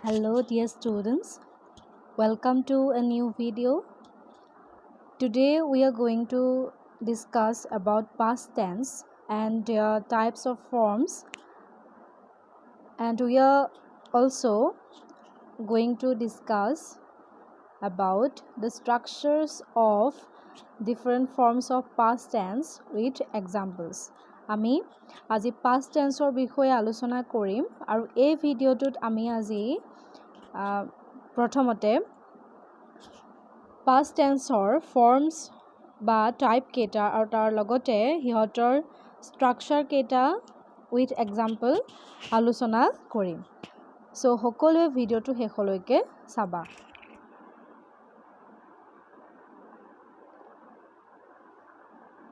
Hello dear students, welcome to a new video. Today we are going to discuss about past tense and types of forms, and we are also going to discuss about the structures of different forms of past tense with examples. আমি আজি past tenseৰ বিষয়ে আলোচনা কৰিম আৰু এই ভিডিঅ'টোত আমি আজি প্ৰথমতে past tenseৰ forms বা টাইপ কেইটা আৰু তাৰ লগতে হিহঁতৰ structure কেইটা with example আলোচনা কৰিম। সো সকলোৱে ভিডিঅ'টো শেষলৈকে চাবা।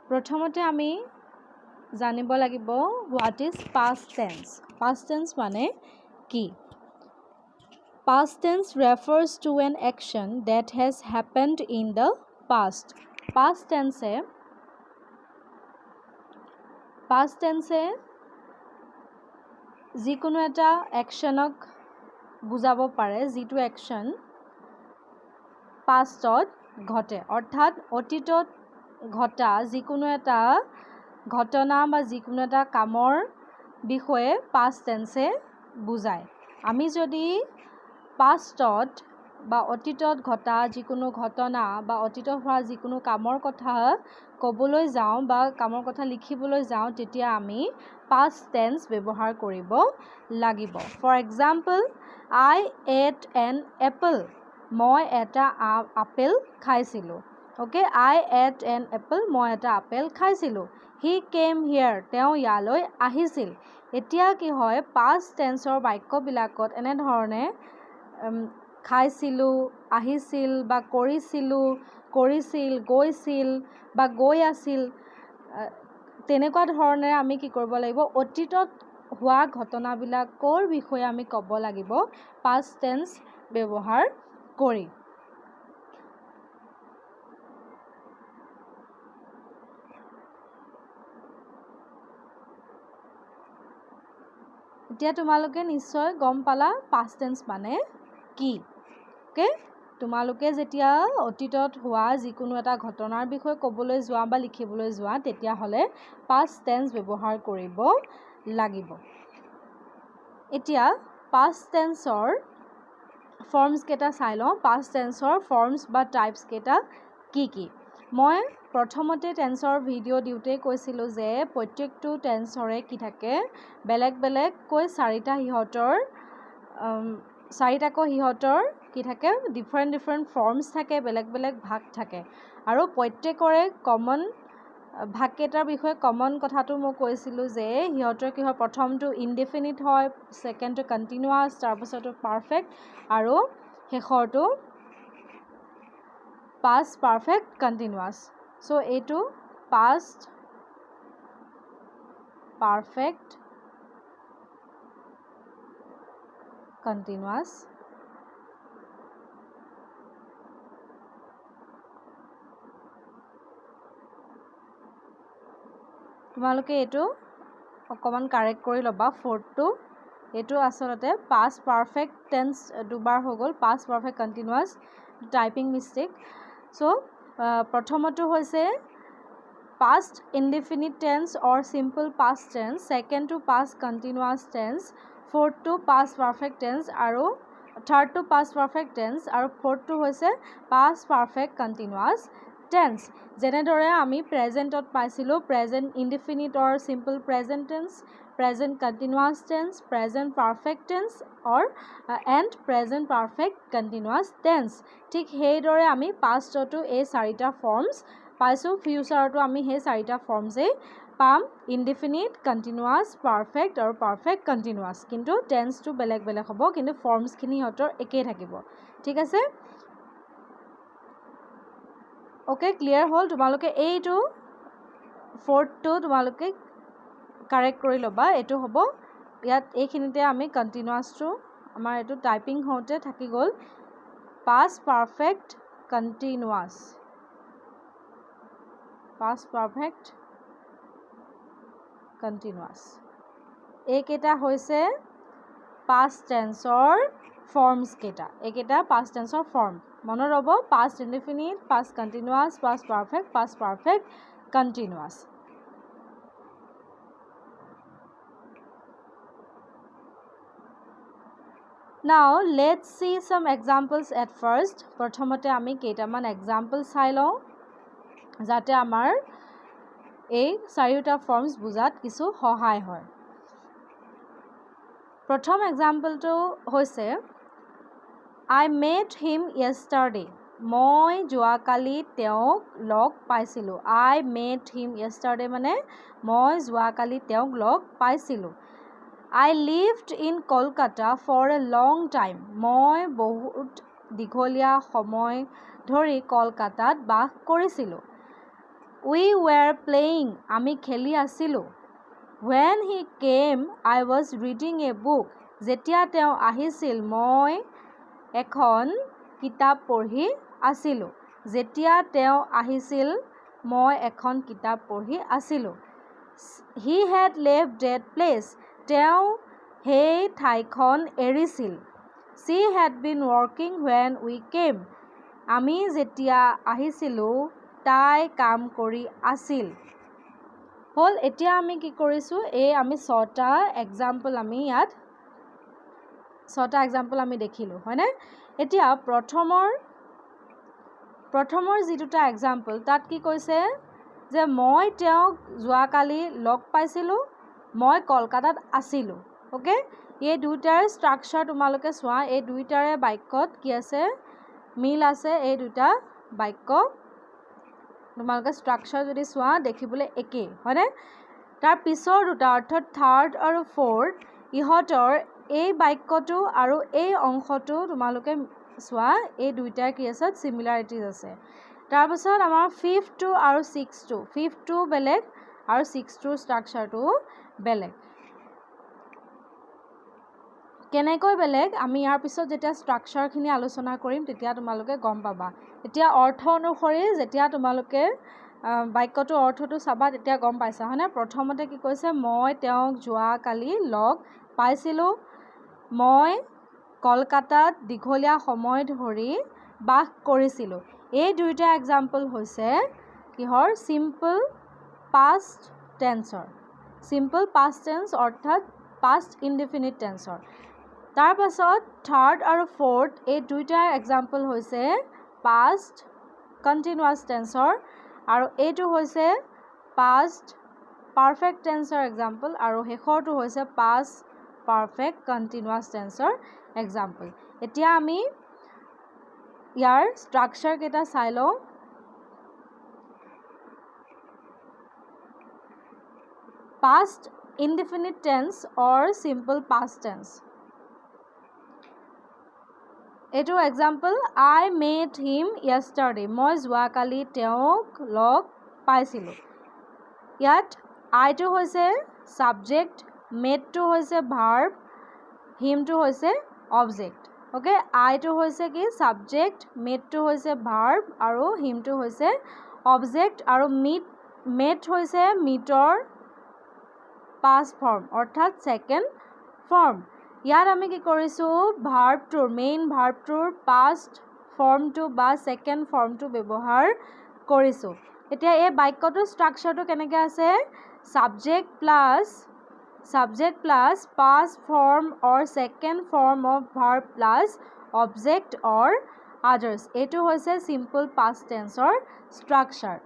প্ৰথমতে আমি জানিব লাগিব what is past tense. Past tense মানে কি? Past tense refers to an action that has happened in the past. Past tense যিকোনো এটা একশনক বুজাব পাৰে যিটো একশন পাষ্টত ঘটে, অৰ্থাৎ অতীতত ঘটা যিকোনো এটা ঘটনা বা যিকোনো এটা কামৰ বিষয়ে past tense বুজায়। আমি যদি পাষ্টত বা অতীতত ঘটা যিকোনো ঘটনা বা অতীতত হোৱা যিকোনো কামৰ কথা ক'বলৈ যাওঁ বা কামৰ কথা লিখিবলৈ যাওঁ তেতিয়া আমি past tense ব্যৱহাৰ কৰিব লাগিব। For example, I ate an apple. মই এটা আপেল খাইছিলোঁ। Okay, I ate an apple. মই এটা আপেল খাইছিলোঁ। He came here. তেওঁ ইয়ালৈ আহিছিল। এতিয়া কি হয়, past tenseৰ বাক্যবিলাকত এনেধৰণে খাইছিলোঁ, আহিছিল বা কৰিছিলোঁ, কৰিছিল, গৈছিল বা গৈ আছিল, তেনেকুৱা ধৰণে আমি কি কৰিব লাগিব, অতীতত হোৱা ঘটনাবিলাকৰ বিষয়ে আমি ক'ব লাগিব past tense ব্যৱহাৰ কৰি। এতিয়া তোমালোকে নিশ্চয় গম পালা past tense মানে কি। অ'কে, তোমালোকে যেতিয়া অতীতত হোৱা যিকোনো এটা ঘটনাৰ বিষয়ে ক'বলৈ যোৱা বা লিখিবলৈ যোৱা তেতিয়াহ'লে past tense ব্যৱহাৰ কৰিব লাগিব। এতিয়া past tenseৰ ফৰ্মছ কেইটা চাই লওঁ। past tenseৰ ফৰ্মছ বা টাইপছ কেইটা কি কি? মই প্ৰথমতে টেন্সৰ ভিডিঅ' দিওঁতেই কৈছিলোঁ যে প্ৰত্যেকটো টেন্সৰে কি থাকে, বেলেগ বেলেগকৈ চাৰিটাকৈ সিহঁতৰ কি থাকে, ডিফাৰেণ্ট ফৰ্মছ থাকে, বেলেগ বেলেগ ভাগ থাকে আৰু প্ৰত্যেকৰে কমন ভাগকেইটাৰ বিষয়ে কমন কথাটো মই কৈছিলোঁ যে সিহঁতৰ কি হয়, প্ৰথমটো ইনডেফিনিট হয়, ছেকেণ্ডটো কণ্টিনিউৱাছ, তাৰপাছতো পাৰফেক্ট আৰু শেষৰটো পাষ্ট পাৰফেক্ট কণ্টিনিউৱাছ। চ' এইটো পাষ্ট পাৰফেক্ট কণ্টিনিউৱাছ, তোমালোকে এইটো অকণমান কাৰেক্ট কৰি ল'বা। ফ'ৰ্থটো এইটো আচলতে পাষ্ট পাৰফেক্ট টেন্স দুবাৰ হৈ গ'ল, past perfect continuous, typing mistake. So' প্ৰথমটো হৈছে past indefinite tense or simple past tense, ছেকেণ্ডটো পাষ্ট কণ্টিনিউৱাছ টেন্স, ফ'ৰ্থটো পাষ্ট পাৰফেক্ট টেন্স আৰু থাৰ্ডটো পাষ্ট পাৰফেক্ট টেন্স আৰু ফ'ৰ্থটো হৈছে পাষ্ট পাৰফেক্ট কণ্টিনিউৱাছ টেন্স। যেনেদৰে আমি প্ৰেজেণ্টত পাইছিলোঁ present indefinite or simple present tense, present continuous tense, present perfect tense or and present perfect continuous tense. ঠিক সেইদৰে আমি পাষ্টতো এই চাৰিটা ফৰ্মছ পাইছোঁ, ফিউচাৰতো আমি সেই চাৰিটা ফৰ্মছেই পাম, ইনডিফিনিট, কণ্টিনিউৱাছ, পাৰফেক্ট আৰু পাৰফেক্ট কণ্টিনিউৱাছ। কিন্তু টেন্সটো বেলেগ বেলেগ হ'ব, কিন্তু ফৰ্মছখিনি সিহঁতৰ একেই থাকিব। ঠিক আছে, অ'কে, ক্লিয়াৰ হ'ল? তোমালোকে এইটো ফ'ৰ্থটো তোমালোকে কাৰেক্ট কৰি ল'বা। এইটো হ'ব ইয়াত, এইখিনিতে আমি কণ্টিনিউৱাছটো আমাৰ এইটো টাইপিং হওঁতে থাকি গ'ল, past perfect continuous, past perfect continuous. এইকেইটা হৈছে পাষ্ট টেন্সৰ ফৰ্মছ কেইটা এইকেইটা পাষ্ট টেন্সৰ ফৰ্ম মনত ৰ'ব past indefinite past continuous past perfect continuous Now let's see some examples at first. প্ৰথমতে আমি কেইটামান এক্সাম্পল চাই লওঁ যাতে আমাৰ এই চাৰিটা ফৰ্মছ বুজাত কিছু সহায় হয় প্ৰথম এক্সাম্পলটো হৈছে I met him yesterday. মই যোৱাকালি তেওঁক লগ পাইছিলোঁ I met him yesterday মানে মই যোৱাকালি তেওঁক লগ পাইছিলোঁ I lived in Kolkata for a long time. মই বহুত দীঘলীয়া সময় ধৰি কলকাতাত বাস কৰিছিলোঁ We were playing. আমি খেলি আছিলোঁ When he came, I was reading a book. যেতিয়া তেওঁ আহিছিল মই এখন কিতাপ পঢ়ি আছিলোঁ যেতিয়া তেওঁ আহিছিল মই এখন কিতাপ পঢ়ি আছিলোঁ He had left that place. তেওঁ সেই ঠাইখন এৰিছিল She had been working when we came. আমি যেতিয়া আহিছিলোঁ তাই কাম কৰি আছিল হ'ল এতিয়া আমি কি কৰিছোঁ এই আমি ছটা এক্সাম্পল আমি ইয়াত ছটা এক্সাম্পল আমি দেখিলোঁ হয়নে এতিয়া প্ৰথমৰ যি দুটা এক্সাম্পল তাত কি কৈছে যে মই তেওঁক যোৱাকালি লগ পাইছিলোঁ মই কলকাতাত আছিলোঁ ওকে এই দুইটাৰ ষ্ট্ৰাকচাৰ তোমালোকে চোৱা এই দুইটাৰে বাক্যত কি আছে মিল আছে এই দুটা বাক্য তোমালোকে ষ্ট্ৰাকচাৰ যদি চোৱা দেখিবলৈ একেই হয়নে তাৰ পিছৰ দুটা অৰ্থাৎ থাৰ্ড আৰু ফ'ৰ্থ ইহঁতৰ এই বাক্যটো আৰু এই অংশটো তোমালোকে চোৱা এই দুইটাৰ কি আছে চিমিলাৰিটিজ আছে তাৰপিছত আমাৰ ফিফ্থটো আৰু ছিক্সটো ফিফ্থটো বেলেগ আৰু ছিক্সটোৰ ষ্ট্ৰাকচাৰটো বেলেগ কেনেকৈ বেলেগ আমি ইয়াৰ পিছত যেতিয়া ষ্ট্ৰাকচাৰখিনি আলোচনা কৰিম তেতিয়া তোমালোকে গম পাবা এতিয়া অৰ্থ অনুসৰি যেতিয়া তোমালোকে বাক্যটোৰ অৰ্থটো চাবা তেতিয়া গম পাইছা হয়নে প্ৰথমতে কি কৈছে মই তেওঁক যোৱাকালি লগ পাইছিলোঁ মই কলকাতাত দীঘলীয়া সময় ধৰি বাস কৰিছিলোঁ এই দুইটা এক্সাম্পল হৈছে কিহৰ চিম্পল পাষ্ট টেন্স অৰ্থাৎ পাষ্ট ইনডিফিনিট টেন্সৰ তাৰপাছত থাৰ্ড আৰু ফ'ৰ্থ এই দুইটা এক্সাম্পল হৈছে পাষ্ট কণ্টিনিউৱাছ টেন্সৰ আৰু এইটো হৈছে পাষ্ট পাৰফেক্ট টেন্সৰ এক্সাম্পল আৰু শেষৰটো হৈছে পাষ্ট পাৰফেক্ট কণ্টিনিউৱাছ টেন্সৰ এক্সাম্পল এতিয়া আমি ইয়াৰ ষ্ট্ৰাকচাৰ কেইটা চাই লওঁ past indefinite tense or simple past tense এইটো example I met him yesterday. মই যোৱাকালি তেওঁক লগ পাইছিলোঁ ইয়াত আইটো হৈছে ছাবজেক্ট মেটটো হৈছে ভাৰ্ব হিমটো হৈছে অবজেক্ট ওকে আইটো হৈছে কি ছাবজেক্ট মেটটো হৈছে ভাৰ্ব আৰু হিমটো হৈছে অবজেক্ট আৰু মেট হৈছে মিটৰ পাষ্ট ফৰ্ম অৰ্থাৎ ছেকেণ্ড ফৰ্ম ইয়াত আমি কি কৰিছোঁ ভাৰ্বটোৰ মেইন ভাৰ্বটোৰ পাষ্ট ফৰ্মটো বা ছেকেণ্ড ফৰ্মটো ব্যৱহাৰ কৰিছোঁ এতিয়া এই বাক্যটোৰ ষ্ট্ৰাকচাৰটো কেনেকৈ আছে subject plus past form or second form of verb plus object or others এইটো হৈছে চিম্পল পাষ্ট টেন্সৰ ষ্ট্ৰাকচাৰ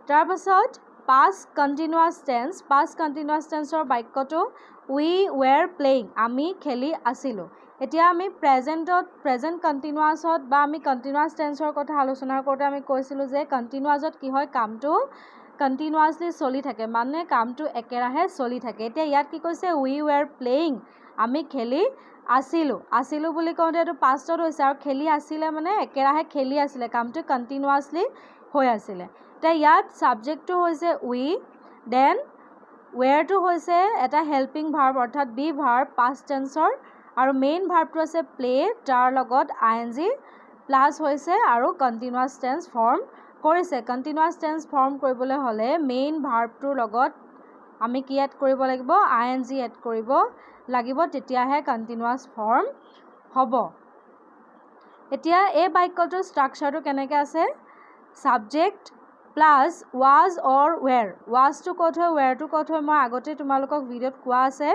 তাৰপাছত পাষ্ট কণ্টিনিউৱাছ টেন্সৰ বাক্যটো উই ৱেৰ প্লেইং আমি খেলি আছিলোঁ এতিয়া আমি প্ৰেজেণ্ট কণ্টিনিউৱাছত বা আমি কণ্টিনিউৱাছ টেন্সৰ কথা আলোচনা কৰোঁতে আমি কৈছিলোঁ যে কণ্টিনিউৱাছত কি হয় কামটো কণ্টিনিউৱাছলি চলি থাকে মানে কামটো একেৰাহে চলি থাকে এতিয়া ইয়াত কি কৈছে উই ৱেৰ প্লেইং আমি খেলি আছিলোঁ বুলি কওঁতে এইটো পাষ্টত হৈছে আৰু খেলি আছিলে মানে একেৰাহে খেলি আছিলে কামটো কণ্টিনিউৱাছলি হৈ আছিলে এতিয়া ইয়াত ছাবজেক্টটো হৈছে উই দেন ৱেৰটো হৈছে এটা হেল্পিং ভাৰ্ব অৰ্থাৎ বি ভাৰ্ব পাষ্ট টেন্সৰ আৰু মেইন ভাৰ্বটো আছে প্লে তাৰ লগত ING প্লাছ হৈছে আৰু কণ্টিনিউৱাছ টেন্স ফৰ্ম কৰিছে কণ্টিনিউৱাছ টেন্স ফৰ্ম কৰিবলৈ হ'লে মেইন ভাৰ্বটোৰ লগত আমি কি এড কৰিব লাগিব ING এড কৰিব লাগিব তেতিয়াহে কন্টিনিউয়াস ফৰ্ম হ'ব এতিয়া এই বাক্যটোৰ ষ্ট্ৰাকচাৰটো কেনেকৈ আছে subject plus was or were was to ক'ত হয় were to ক'ত হয় মই আগতে তোমালোকক ভিডিঅ'ত কোৱা আছে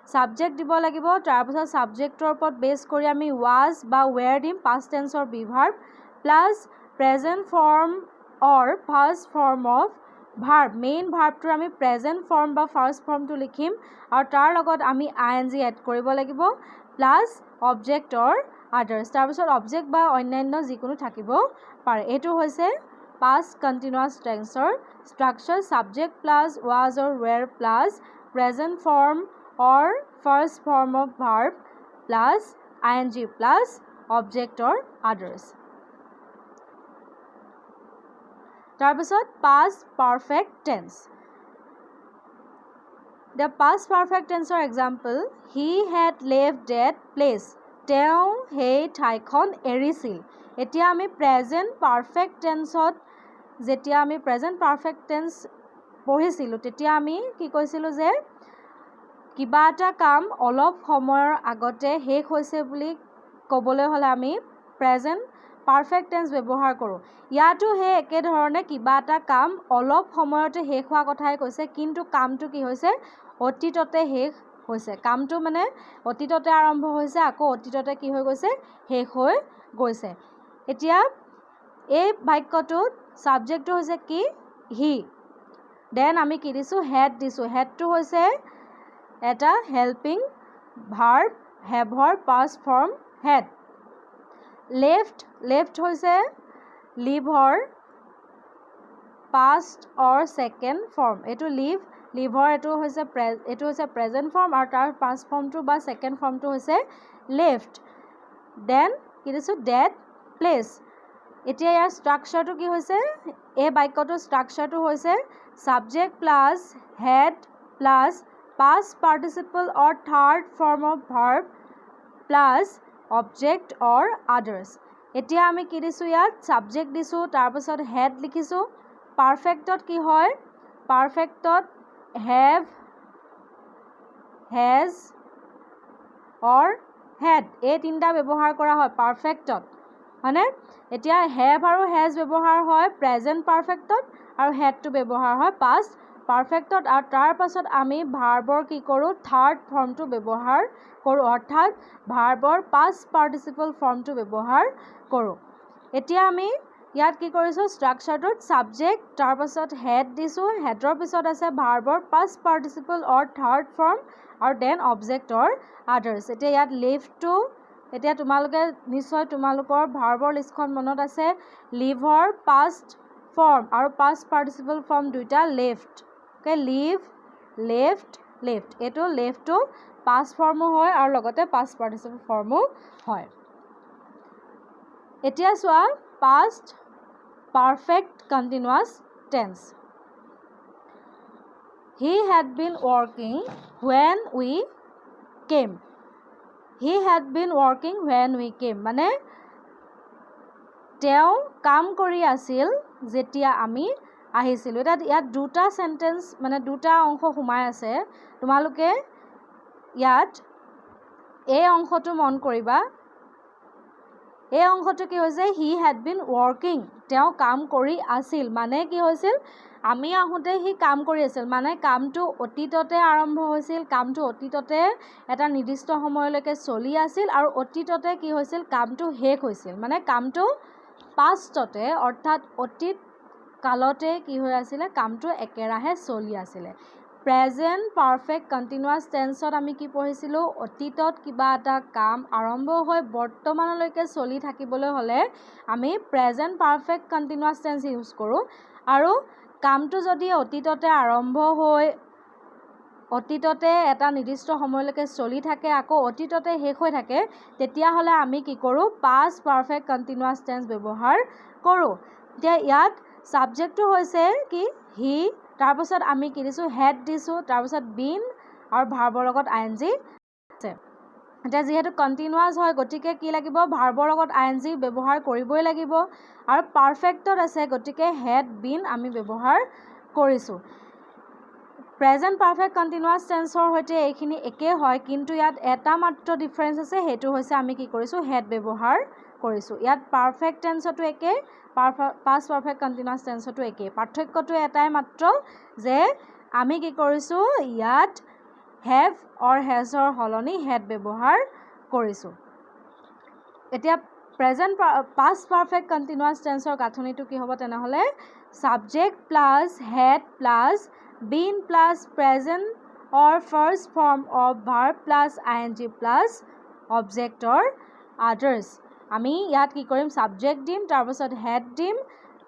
সাবজেক্ট দিব লাগিব তাৰ পিছত সাবজেক্টৰ ওপৰত বেস কৰি আমি was বা were দিম past tense or be verb plus present form or first form of verb main verb to আমি present form বা first form to লিখিম আৰু তাৰ লগত আমি ing এড কৰিব লাগিব plus object or others তাৰ পিছত object বা অন্যান্য যিকোনো থাকিব পাৰে এটো হৈছে past continuous tenseৰ structure subject plus was or were plus present form or first form of verb plus ing plus object or others তাৰপিছত past perfect tense the past perfect tenseৰ example he had left that place তেওঁ সেই ঠাইখন এৰিছিল এতিয়া আমি present perfect tenseত যেতিয়া আমি present perfect tense পঢ়িছিলো তেতিয়া আমি কি কৈছিলো যে কিবা এটা কাম অলপ সময়ৰ আগতে শেষ হৈছে বুলি ক'বলৈ হলে আমি present perfect tense ব্যৱহাৰ কৰো ইয়াতো হে একে ধৰণে কিবা এটা কাম অলপ সময়তে শেষ হোৱা কথাই কৈছে কিন্তু কামটো কি হৈছে অতীততে শেষ হৈছে কামটো মানে অতীততে আৰম্ভ হৈছে আকৌ অতীততে কি হৈ গৈছে শেষ হৈ গৈছে এতিয়া এই বাক্যটোত সাবজেক্টটো হৈছে কি হি দেন আমি কি দিছো had দিছো had টো হৈছে এটা হেল্পিং ভার্ব হ্যাভৰ past form had left হৈছে liveৰ past or second form এটো liveৰ এটো হৈছে present form আৰু তাৰ past form টো বা second form টো হৈছে left then কি দিছো that place এতিয়া ইয়াৰ ষ্ট্ৰাকচাৰটো কি হৈছে এই বাক্যটোৰ ষ্ট্ৰাকচাৰটো হৈছে subject plus had plus past participle or third form of verb plus object or others এতিয়া আমি কি দিছো ইয়াত subject দিছো তাৰ পিছত had লিখিছো perfectত কি হয় perfectত have has or had এই তিনটা ব্যৱহাৰ কৰা হয় perfectত মানে এতিয়া have আৰু has ব্যৱহাৰ হয় present perfectত আৰু had টো ব্যৱহাৰ হয় past perfectত আৰু তাৰ পাছত আমি ভাৰ্বৰ কি কৰো third form টো ব্যৱহাৰ কৰো অৰ্থাৎ ভাৰ্বৰ past participle form টো ব্যৱহাৰ কৰো এতিয়া আমি ইয়াত কি কৰিছো ষ্ট্ৰাকচাৰটোত subject তাৰ পাছত had দিছো headৰ পিছত আছে ভাৰ্বৰ past participle or third form আৰু then object or others এতিয়া ইয়াত left টো এতিয়া তোমালোকে নিশ্চয় তোমালোকৰ ভাৰ্বৰ লিষ্টখন মনত আছে liveৰ past form আৰু past participle form দুইটা left okay leave left এটো left টো past form হয় আৰু লগতে past participle form হয় এতিয়া চোৱা past perfect continuous tense he had been working when we came he had been working when we came মানে তেওঁ কাম কৰি আছিল যেতিয়া আমি আহিছিলো এটা ইয়াত দুটা সেন্টেন্স মানে দুটা অংশ সোমাই আছে তোমালোকে ইয়াত এই অংশটো মন কৰিবা এই অংশটো কি হৈছে he had been working তেওঁ কাম কৰি আছিল মানে কি হৈছিল আমি আহোতে হি কাম কৰি আছিল মানে কামটো অতীততে আৰম্ভ হৈছিল কামটো অতীততে এটা নিৰ্দিষ্ট সময়লৈকে চলি আছিল আৰু অতীততে কি হৈছিল কামটো শেষ হৈছিল মানে কামটো পাষ্টতে অৰ্থাৎ অতীত কালতে কি হৈ আছিল কামটো একেৰাহে চলি আছিল প্ৰেজেন্ট পাৰফেক্ট কন্টিনিউয়াস টেন্সত আমি কি পঢ়িছিলো অতীতত কিবা এটা কাম আৰম্ভ হৈ বৰ্তমানলৈকে চলি থাকিবলৈ হলে আমি present perfect continuous tense use কৰো আৰু কামটো যদি অতীততে আৰম্ভ হৈ অতীততে এটা নিৰ্দিষ্ট সময়লৈকে চলি থাকে আকৌ অতীততে শেষ হৈ থাকে তেতিয়া হলে আমি কি কৰো past perfect continuous tense ব্যৱহাৰ কৰো এতিয়া ইয়াত সাবজেক্টটো হৈছে কি he তাৰ পাছত আমি কি দিছো had দিছো তাৰ পাছত been আৰু ভাৰ্বৰ লগত ing আছে এটা যেহেতু কন্টিনিউয়াস হয় গতিকে কি লাগিব ভাৰ্বৰ লগত ing ব্যৱহাৰ কৰিবই লাগিব আৰু পাৰফেক্টত আছে গতিকে had been আমি ব্যৱহাৰ কৰিছো প্ৰেজেণ্ট পাৰফেক্ট কণ্টিনিউৱাছ টেন্সৰ সৈতে এইখিনি একে হয়, কিন্তু ইয়াত এটা মাত্ৰ ডিফাৰেঞ্চ আছে, সেইটো হৈছে আমি কি কৰিছোঁ হেড ব্যৱহাৰ কৰিছোঁ। ইয়াত পাৰফেক্ট টেন্সতো একে, পাষ্ট পাৰফেক্ট কণ্টিনিউৱাছ টেন্সতো একে। পাৰ্থক্যটো এটাই মাত্ৰ যে আমি কি কৰিছোঁ ইয়াত হেভ অৰ হেজৰ সলনি হেড ব্যৱহাৰ কৰিছোঁ। এতিয়া প্ৰেজেণ্ট পাষ্ট পাৰফেক্ট কণ্টিনিউৱাছ টেন্সৰ গাঁথনিটো কি হ'ব তেনেহ'লে subject plus had plus been plus present or first form of verb plus ING plus অবজেক্টৰ আদাৰ্ছ। আমি ইয়াত কি কৰিম ছাবজেক্ট দিম, তাৰপাছত হেড দিম,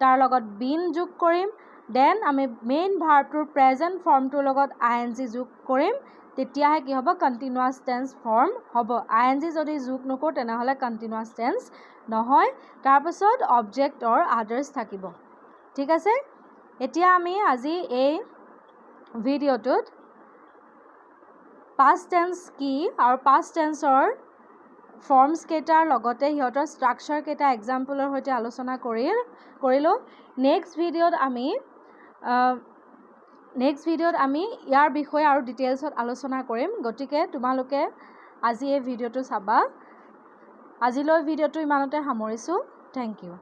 তাৰ লগত বিন যোগ কৰিম, দেন আমি মেইন ভাৰ্বটোৰ প্ৰেজেণ্ট ফৰ্মটোৰ লগত ING যোগ কৰিম, তেতিয়াহে কি হ'ব কণ্টিনিউৱাছ টেন্স ফৰ্ম হ'ব। ING যদি যোগ নকৰোঁ তেনেহ'লে কণ্টিনিউৱাছ টেন্স নহয়। তাৰপাছত অবজেক্ট অৰ আদাৰ্ছ থাকিব। ঠিক আছে, এতিয়া আমি আজি এই ভিডিঅ'টোত পাষ্ট টেন্স কি আৰু পাষ্ট টেন্সৰ ফৰ্মছ কেইটাৰ লগতে সিহঁতৰ ষ্ট্ৰাকচাৰ কেইটা এক্সাম্পলৰ সৈতে আলোচনা কৰিলোঁ। নেক্সট ভিডিঅ'ত আমি ইয়াৰ বিষয়ে আৰু ডিটেইলছত আলোচনা কৰিম। গতিকে তোমালোকে আজি এই ভিডিঅ'টো চাবা। আজিলৈ ভিডিঅ'টো ইমানতে সামৰিছোঁ। Thank U.